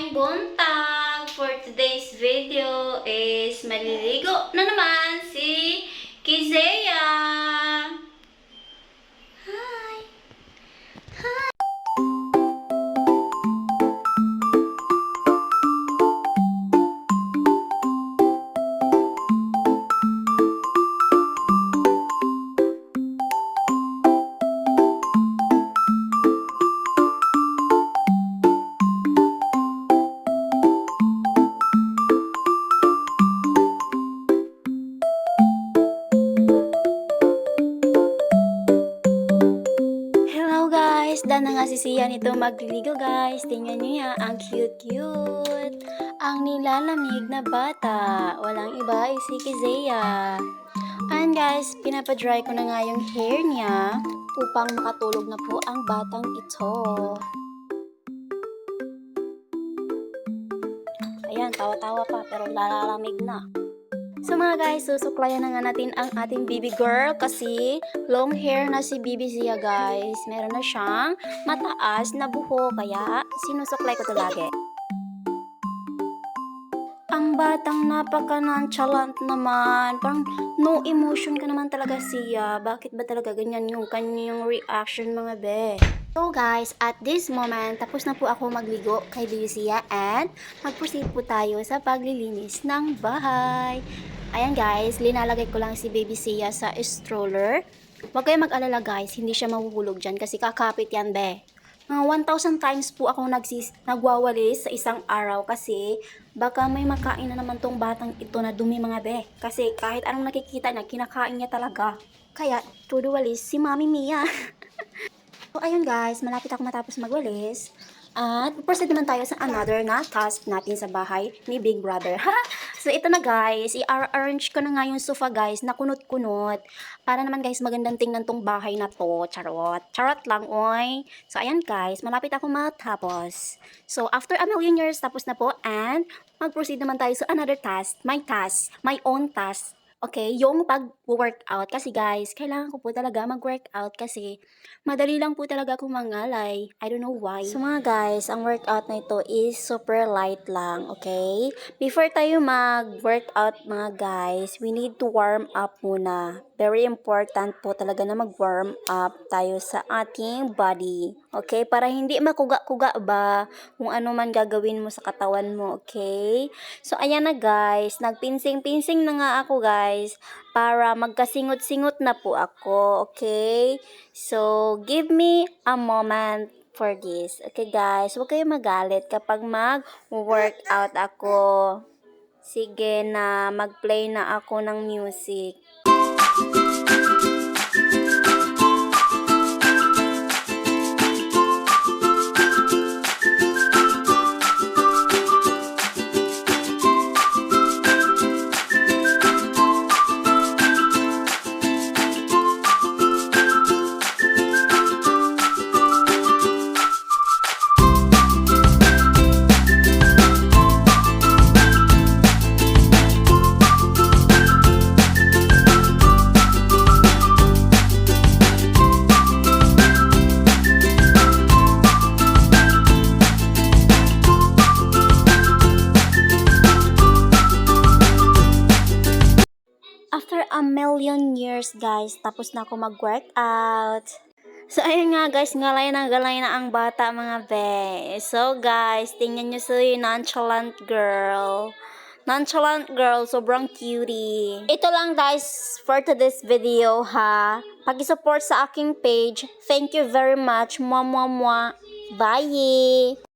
Mabuhay buntag! For today's video is maliligo na naman si Kizea! Hi! Isda na nga si Sia nito magliligo guys. Tingnan nyo yan, ang cute-cute. Ang nilalamig na bata. Walang iba ay si Kizea. And guys, pinapadry ko na nga yung hair niya upang makatulog na po ang batang ito. Ayan, tawa-tawa pa pero lalalamig na. So mga guys, susuklayan na nga natin ang ating baby girl kasi long hair na si baby Sia guys. Meron na siyang mataas na buho kaya sinusuklay ko ito lagi. Ang batang napaka-nonchalant naman. Parang no emotion ka naman talaga Sia. Bakit ba talaga ganyan yung kanyang reaction mga be? So guys, at this moment, tapos na po ako magligo kay baby Sia and mag-proceed po tayo sa paglilinis ng bahay. Ayan guys, linalagay ko lang si baby Sia sa stroller. Huwag kayong mag-alala guys, hindi siya mahuhulog dyan kasi kakapit yan be. Mga 1,000 times po ako nagwawalis sa isang araw kasi baka may makain na naman tong batang ito na dumi mga be. Kasi kahit anong nakikita niya, kinakain niya talaga. Kaya, todo walis si Mami Mia. So ayun guys, malapit ako matapos magwalis. At proceed naman tayo sa another na task natin sa bahay ni Big Brother. So ito na guys, i-arrange ko na nga yung sofa guys na kunot-kunot. Para naman guys magandang tingnan tong bahay na to. Charot. Charot lang oy. So ayan guys, malapit ako matapos. So after a million years tapos na po and mag-proceed naman tayo sa another task. My own task. Okay, yung pag-workout. Kasi guys, kailangan ko po talaga mag-workout kasi madali lang po talaga akong mangalay. I don't know why. So mga guys, ang workout na ito is super light lang, okay? Before tayo mag-workout mga guys, we need to warm up muna. Very important po talaga na mag-warm up tayo sa ating body. Okay? Para hindi makuga-kuga ba kung ano man gagawin mo sa katawan mo, okay? So ayan na guys, nagpinsing-pinsing na nga ako guys para magkasingot-singot na po ako, okay? So give me a moment for this. Okay guys, huwag kayong magalit kapag mag-workout ako. Sige na, mag-play na ako ng music. After a million years guys, tapos na ako mag-workout. So ayun nga guys, galay na ang bata mga be. So guys, tingnan nyo si nonchalant girl. Nonchalant girl, sobrang cutie. Ito lang guys for today's video ha. Pag-support sa aking page. Thank you very much. Mwah mwah mwah. Bye!